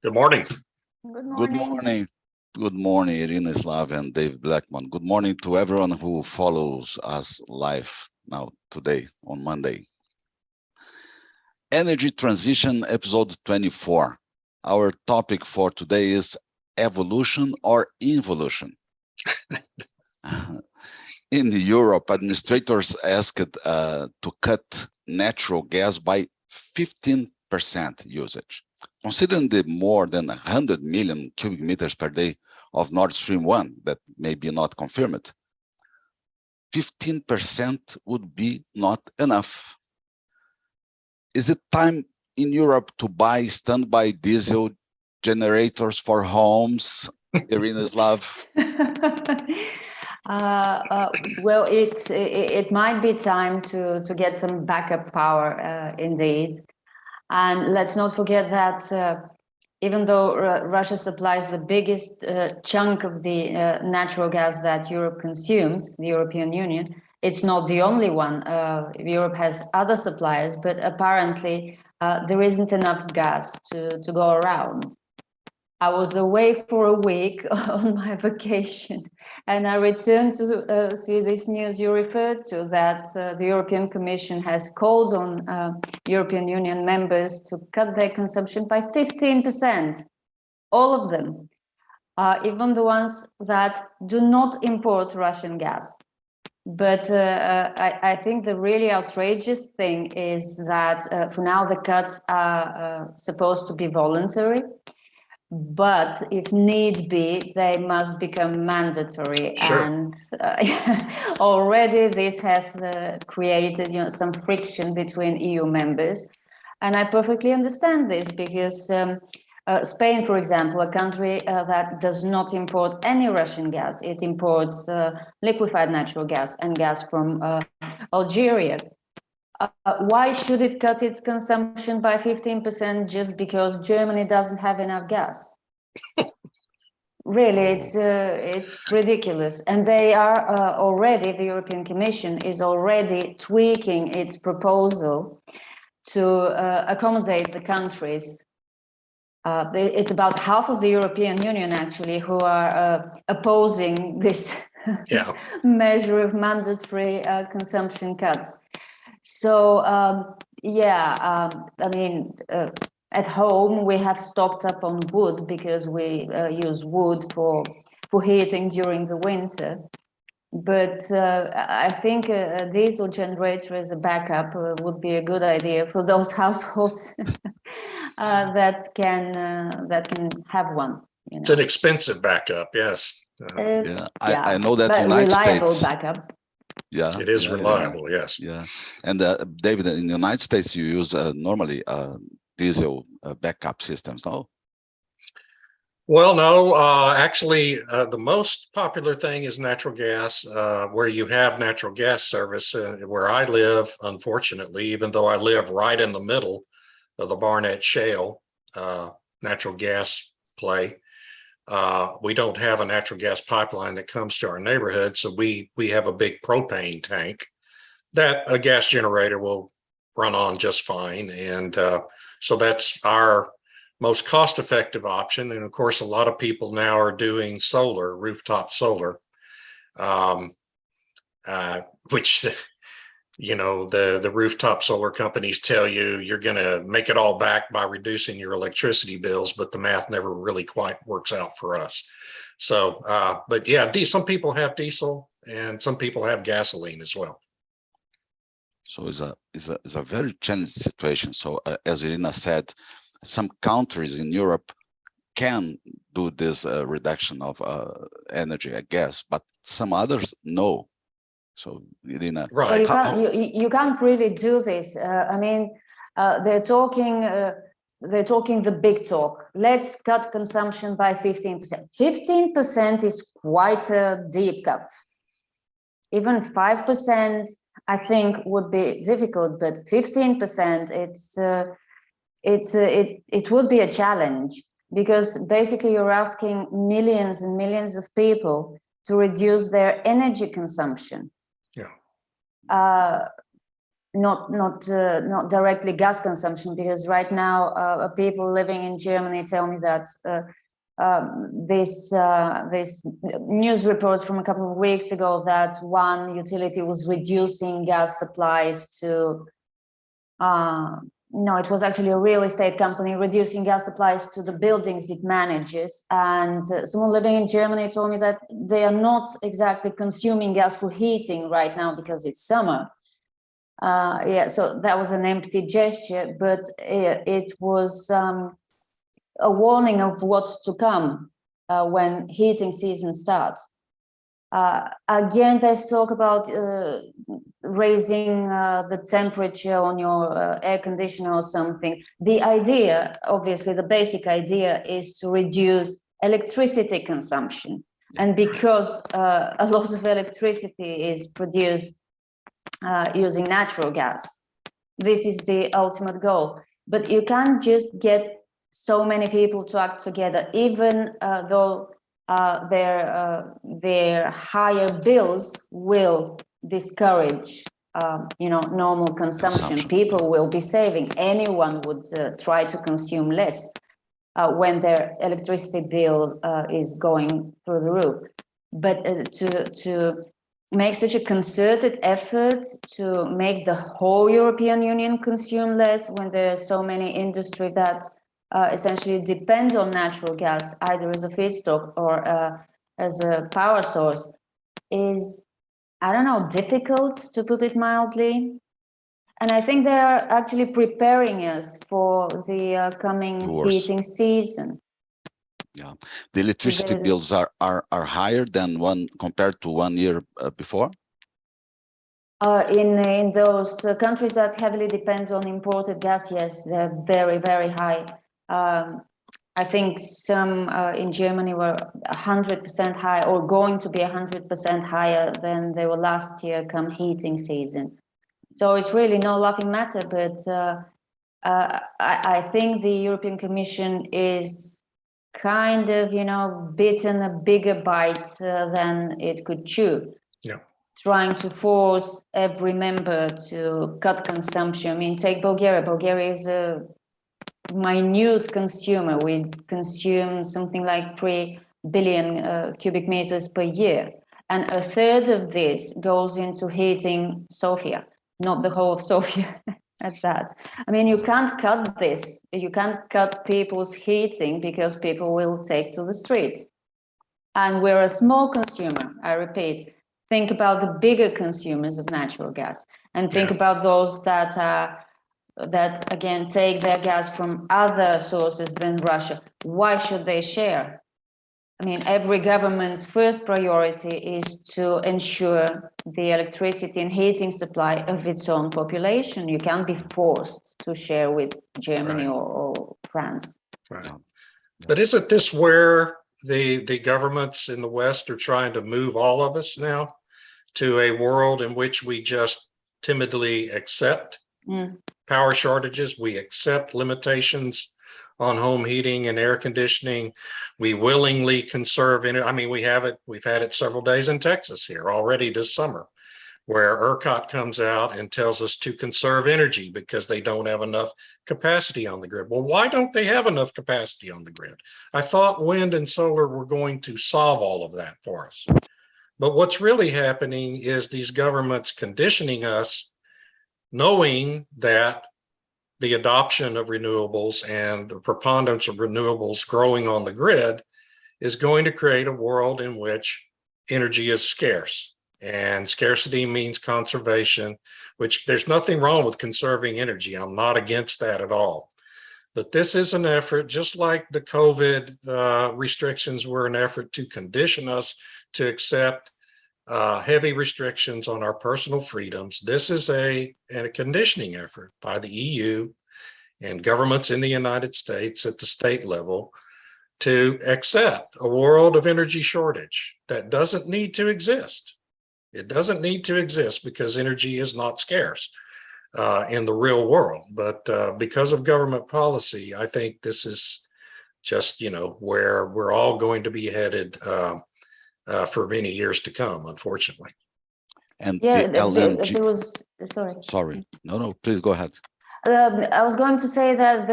Good morning. Good Good morning. morning. Good morning, Irina Slav and Dave Blackman. Good morning to everyone who follows us live now today on Monday. Energy Transition episode 24. Our topic for today is evolution or involution. In Europe, administrators asked to cut natural gas by 15% usage. Considering the more than 100 million cubic meters per day of Nord Stream 1 that may be not confirmed, 15% would be not enough. Is it time in Europe to buy standby diesel generators for homes? Irina's love. Well, it might be time to get some backup power, indeed. And let's not forget that even though Russia supplies the biggest chunk of the natural gas that Europe consumes, the European Union, it's not the only one. Europe has other suppliers, but apparently there isn't enough gas to go around. I was away for a week on my vacation, and I returned to see this news you referred to, that the European Commission has called on European Union members to cut their consumption by 15%, all of them, even the ones that do not import Russian gas. But I think the really outrageous thing is that for now the cuts are supposed to be voluntary. But if need be, they must become mandatory. Sure. And already this has created, some friction between EU members. And I perfectly understand this because Spain, for example, a country that does not import any Russian gas, it imports liquefied natural gas and gas from Algeria. Why should it cut its consumption by 15% just because Germany doesn't have enough gas? Really, it's ridiculous. And they are already, the European Commission is already tweaking its proposal to accommodate the countries. It's about half of the European Union, actually, who are opposing this measure of mandatory consumption cuts. So, at home, we have stocked up on wood because we use wood for heating during the winter. But I think a diesel generator as a backup would be a good idea for those households that can have one. It's an expensive backup, yes. I know that but United reliable States. backup. Yeah, It is reliable, yes. Yeah, and David, in the United States, you use normally diesel backup systems, no? Well, no, actually, the most popular thing is natural gas, where you have natural gas service. Where I live, unfortunately, even though I live right in the middle of the Barnett Shale natural gas play, we don't have a natural gas pipeline that comes to our neighborhood. So we have a big propane tank that a gas generator will run on just fine. And so that's our most cost-effective option. And of course, a lot of people now are doing solar, rooftop solar, which, the rooftop solar companies tell you you're going to make it all back by reducing your electricity bills, but the math never really quite works out for us. So, but yeah, some people have diesel and some people have gasoline as well. So it's a very challenging situation. So as Irina said, some countries in Europe can do this reduction of energy, I guess, but some others no. So Irina, right? Well, you can't really do this. They're talking the big talk. Let's cut consumption by 15%. 15% is quite a deep cut. Even 5%, I think, would be difficult, but 15%, it would be a challenge, because basically you're asking millions and millions of people to reduce their energy consumption. Yeah. not directly gas consumption, because right now people living in Germany tell me that this news reports from a couple of weeks ago that one utility was reducing gas supplies to no, it was actually a real estate company reducing gas supplies to the buildings it manages. And someone living in Germany told me that they are not exactly consuming gas for heating right now because it's summer. Yeah, so that was an empty gesture, but it was a warning of what's to come when heating season starts. Again, there's talk about raising the temperature on your air conditioner or something. The idea, obviously, the basic idea is to reduce electricity consumption. And because a lot of electricity is produced using natural gas, this is the ultimate goal. But you can't just get so many people to act together, even though their higher bills will discourage normal consumption. People will be saving. Anyone would try to consume less when their electricity bill is going through the roof. But to make such a concerted effort to make the whole European Union consume less, when there's so many industry that essentially depend on natural gas, either as a feedstock or as a power source, is, I don't know, difficult, to put it mildly. And I think they are actually preparing us for the coming heating season. Yeah, the electricity bills are higher than compared to 1 year before. In those countries that heavily depend on imported gas, yes, they're very, very high. I think some in Germany were 100% high, or going to be 100% higher than they were last year come heating season. So it's really no laughing matter, but I think the European Commission is kind of, bitten a bigger bite than it could chew. Yeah. Trying to force every member to cut consumption. I mean, take Bulgaria. Bulgaria is a minute consumer. We consume something like 3 billion cubic meters per year. And a third of this goes into heating Sofia, not the whole of Sofia at that. I mean, you can't cut this. You can't cut people's heating because people will take to the streets. And we're a small consumer, I repeat. Think about the bigger consumers of natural gas, and think about those that again take their gas from other sources than Russia. Why should they share? I mean, every government's first priority is to ensure the electricity and heating supply of its own population. You can't be forced to share with Germany or France. Right. But isn't this where the governments in the West are trying to move all of us now to a world in which we just timidly accept power shortages, we accept limitations on home heating and air conditioning, we willingly conserve energy. I mean, we've had it several days in Texas here already this summer, where ERCOT comes out and tells us to conserve energy because they don't have enough capacity on the grid. Well, why don't they have enough capacity on the grid? I thought wind and solar were going to solve all of that for us. But what's really happening is these governments conditioning us, knowing that the adoption of renewables and the preponderance of renewables growing on the grid is going to create a world in which energy is scarce. And scarcity means conservation, which there's nothing wrong with conserving energy. I'm not against that at all. But this is an effort, just like the COVID restrictions were an effort to condition us to accept heavy restrictions on our personal freedoms. This is a conditioning effort by the EU and governments in the United States at the state level to accept a world of energy shortage that doesn't need to exist. It doesn't need to exist because energy is not scarce in the real world. But because of government policy, I think this is just, where we're all going to be headed for many years to come, unfortunately. And Yeah, the LNG, there was, sorry. sorry, no, please go ahead. I was going to say that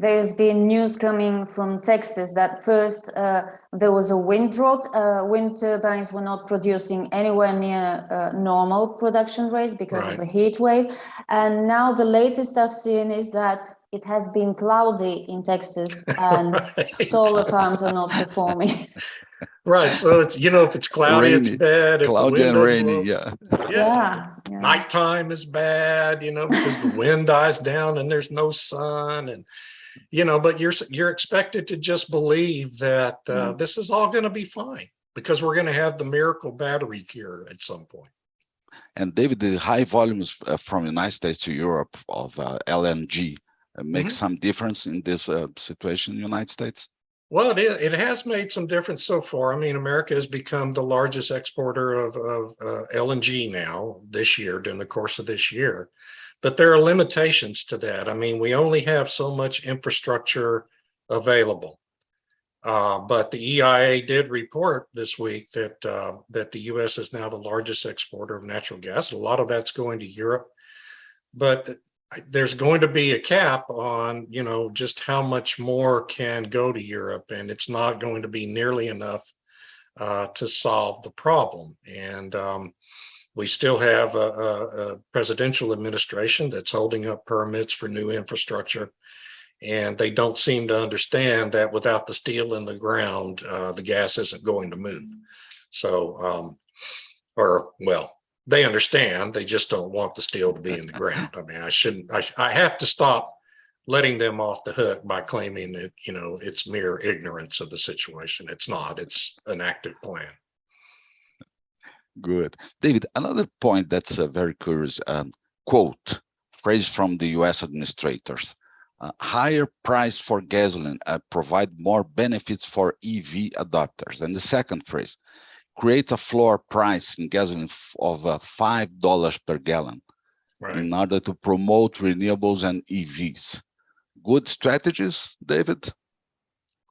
there's been news coming from Texas that first there was a wind drought. Wind turbines were not producing anywhere near normal production rates because of the heat wave. And now the latest I've seen is that it has been cloudy in Texas and solar farms are not performing. Right. So it's, if it's cloudy, it's Rainy, bad. If the cloudy wind and doesn't rainy, blow, yeah. yeah. Yeah. Nighttime is bad, because the wind dies down and there's no sun, and but you're expected to just believe that this is all going to be fine because we're going to have the miracle battery cure at some point. And David, the high volumes from United States to Europe of LNG makes some difference in this situation in the United States? Well, it has made some difference so far. I mean, America has become the largest exporter of LNG now this year, during the course of this year. But there are limitations to that. I mean, we only have so much infrastructure available. But the EIA did report this week that the U.S. is now the largest exporter of natural gas. A lot of that's going to Europe, but there's going to be a cap on, just how much more can go to Europe, and it's not going to be nearly enough to solve the problem. And we still have a presidential administration that's holding up permits for new infrastructure. And they don't seem to understand that without the steel in the ground, the gas isn't going to move. So, they understand, they just don't want the steel to be in the ground. I mean, I have to stop letting them off the hook by claiming that, it's mere ignorance of the situation. It's not, it's an active plan. Good. David, another point that's very curious, quote, phrase from the US administrators. Higher price for gasoline provide more benefits for EV adopters. And the second phrase, create a floor price in gasoline of $5 per gallon in order to promote renewables and EVs. Good strategies, David?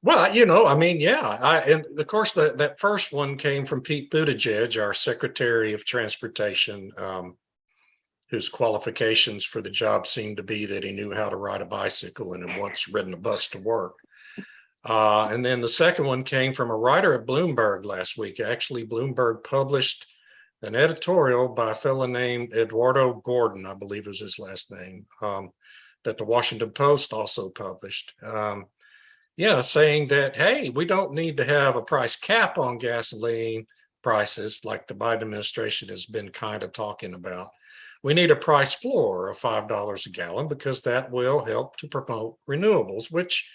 Well, I mean, yeah. And of course, that first one came from Pete Buttigieg, our Secretary of Transportation, whose qualifications for the job seemed to be that he knew how to ride a bicycle and had once ridden a bus to work. And then the second one came from a writer at Bloomberg last week. Actually, Bloomberg published an editorial by a fellow named Eduardo Gordon, I believe is his last name, that the Washington Post also published. Saying that, hey, we don't need to have a price cap on gasoline prices like the Biden administration has been kind of talking about. We need a price floor of $5 a gallon because that will help to promote renewables, which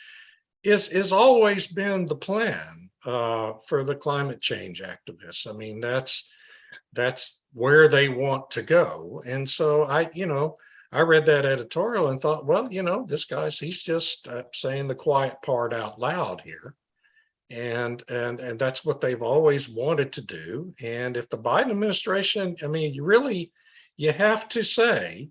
is always been the plan for the climate change activists. I mean, that's where they want to go. And so I read that editorial and thought, well, this he's just saying the quiet part out loud here. And that's what they've always wanted to do. And if the Biden administration, I mean, you have to say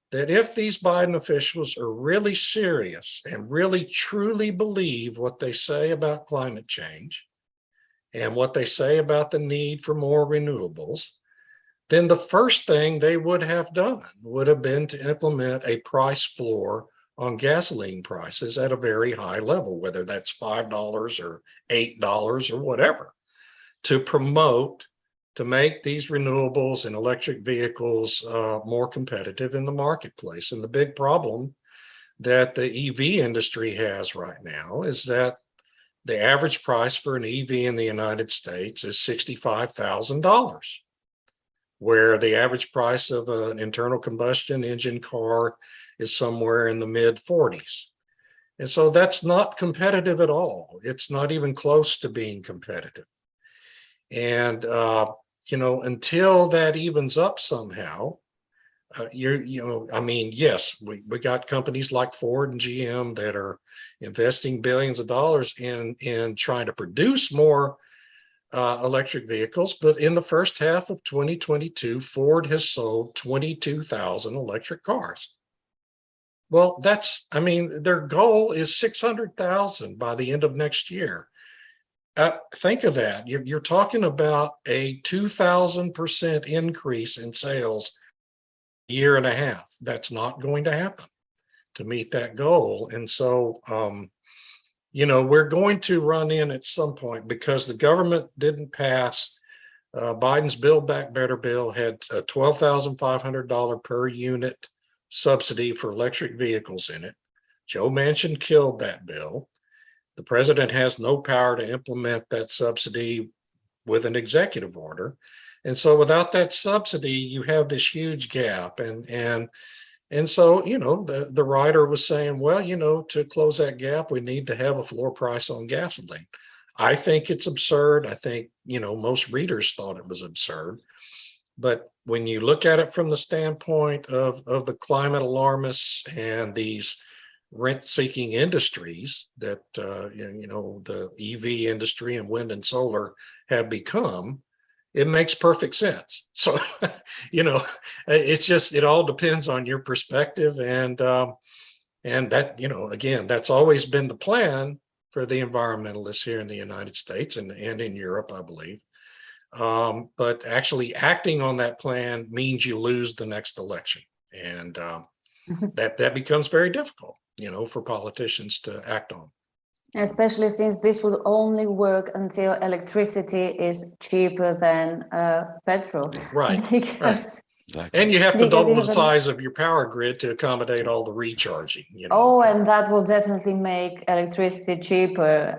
that if these Biden officials are really serious and really truly believe what they say about climate change and what they say about the need for more renewables, then the first thing they would have done would have been to implement a price floor on gasoline prices at a very high level, whether that's $5 or $8 or whatever, to make these renewables and electric vehicles more competitive in the marketplace. And the big problem that the EV industry has right now is that the average price for an EV in the United States is $65,000, where the average price of an internal combustion engine car is somewhere in the mid 40s. And so that's not competitive at all. It's not even close to being competitive. And, until that evens up somehow, I mean, yes, we got companies like Ford and GM that are investing billions of dollars in trying to produce more electric vehicles. But in the first half of 2022, Ford has sold 22,000 electric cars. Well, their goal is 600,000 by the end of next year. Think of that. You're talking about a 2,000% increase in sales a year and a half. That's not going to happen to meet that goal. And so, we're going to run in at some point because the government didn't pass. Biden's Build Back Better bill had a $12,500 per unit subsidy for electric vehicles in it. Joe Manchin killed that bill. The president has no power to implement that subsidy with an executive order. And so without that subsidy, you have this huge gap. And so, the writer was saying, well, to close that gap, we need to have a floor price on gasoline. I think it's absurd. I think, most readers thought it was absurd. But when you look at it from the standpoint of the climate alarmists and these rent-seeking industries that, the EV industry and wind and solar have become, it makes perfect sense. So, it's just, it all depends on your perspective. And that, again, that's always been the plan for the environmentalists here in the United States and in Europe, I believe. But actually acting on that plan means you lose the next election. And that becomes very difficult, for politicians to act on. Especially since this will only work until electricity is cheaper than petrol. Right. Because, Exactly. And you have to Because double you the have size of your power grid to accommodate all the recharging. Oh, and that will definitely make electricity cheaper.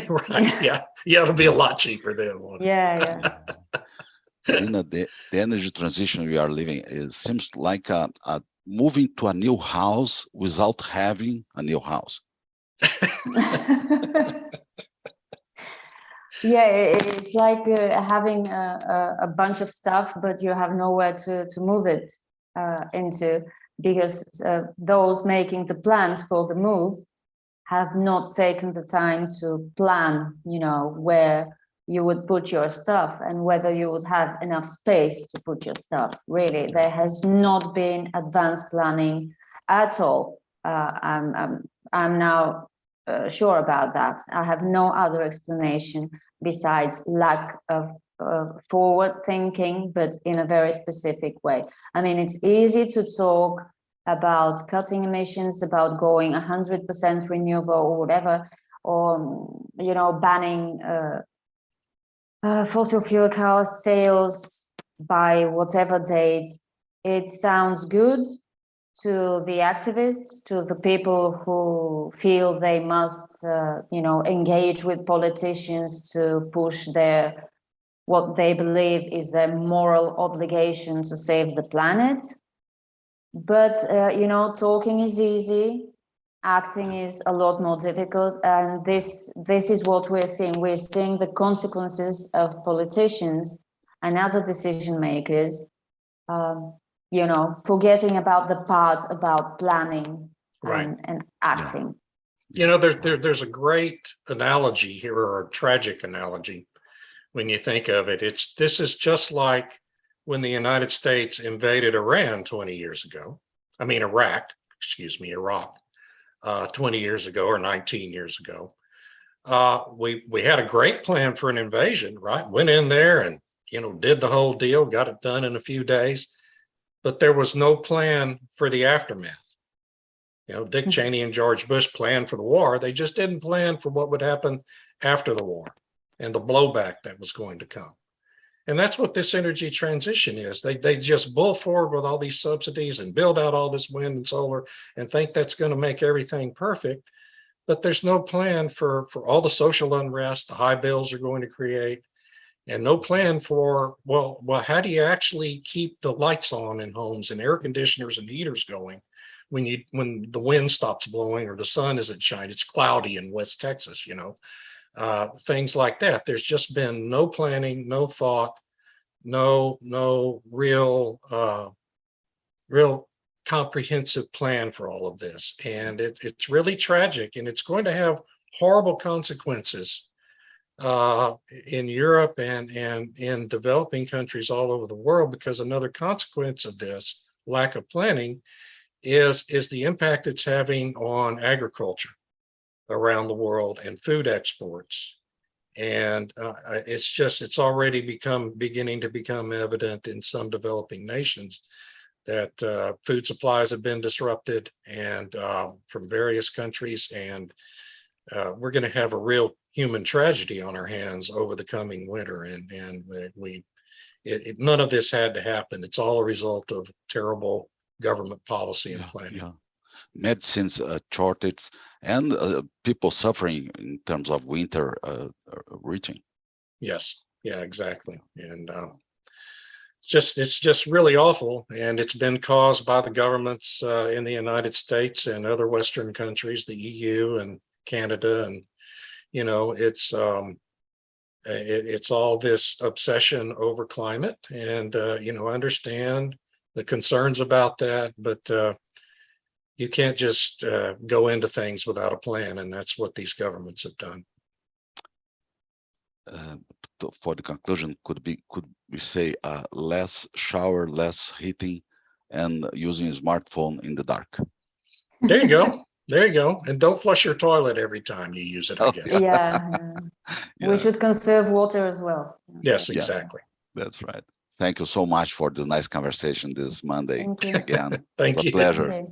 Right. Yeah. It'll be a lot cheaper then. Won't it? Yeah. The energy transition we are living seems like a moving to a new house without having a new house. Yeah, it's like having a bunch of stuff, but you have nowhere to move it into, because those making the plans for the move have not taken the time to plan, where you would put your stuff and whether you would have enough space to put your stuff. Really, there has not been advanced planning at all. I'm now sure about that. I have no other explanation besides lack of forward thinking, but in a very specific way. I mean, it's easy to talk about cutting emissions, about going 100% renewable or whatever, or banning fossil fuel car sales by whatever date. It sounds good to the activists, to the people who feel they must, engage with politicians to push what they believe is their moral obligation to save the planet. But, talking is easy, acting is a lot more difficult. And this is what we're seeing. We're seeing the consequences of politicians and other decision makers, forgetting about the part about planning and acting. Yeah. There's a great analogy here, or a tragic analogy, when you think of it. This is just like when the United States invaded Iraq 20 years ago, 20 years ago or 19 years ago. We had a great plan for an invasion, right? Went in there and, did the whole deal, got it done in a few days, but there was no plan for the aftermath. Dick Cheney and George Bush planned for the war. They just didn't plan for what would happen after the war and the blowback that was going to come. And that's what this energy transition is. They just bull forward with all these subsidies and build out all this wind and solar and think that's going to make everything perfect. But there's no plan for all the social unrest the high bills are going to create, and no plan for, well, how do you actually keep the lights on in homes and air conditioners and heaters going when the wind stops blowing or the sun isn't shining? It's cloudy in West Texas, things like that. There's just been no planning, no thought, no real comprehensive plan for all of this. And it's really tragic, and it's going to have horrible consequences in Europe and in developing countries all over the world, because another consequence of this lack of planning is the impact it's having on agriculture around the world and food exports And it's already beginning to become evident in some developing nations that food supplies have been disrupted and from various countries, and we're going to have a real human tragedy on our hands over the coming winter. And none of this had to happen. It's all a result of terrible government policy and planning. Yeah. Medicines shortage and people suffering in terms of winter reaching. Yes, yeah, exactly. And it's just really awful, and it's been caused by the governments in the United States and other Western countries, the EU and Canada, and it's all this obsession over climate, and I understand the concerns about that, but you can't just go into things without a plan, and that's what these governments have done. For the conclusion, could we say less shower, less heating, and using a smartphone in the dark? There you go. There you go. And don't flush your toilet every time you use it, I guess. Yeah. We should conserve water as well. Yes, exactly. That's right. Thank you so much for the nice conversation this Monday. Thank you. Again, Thank it was you. a pleasure. Okay.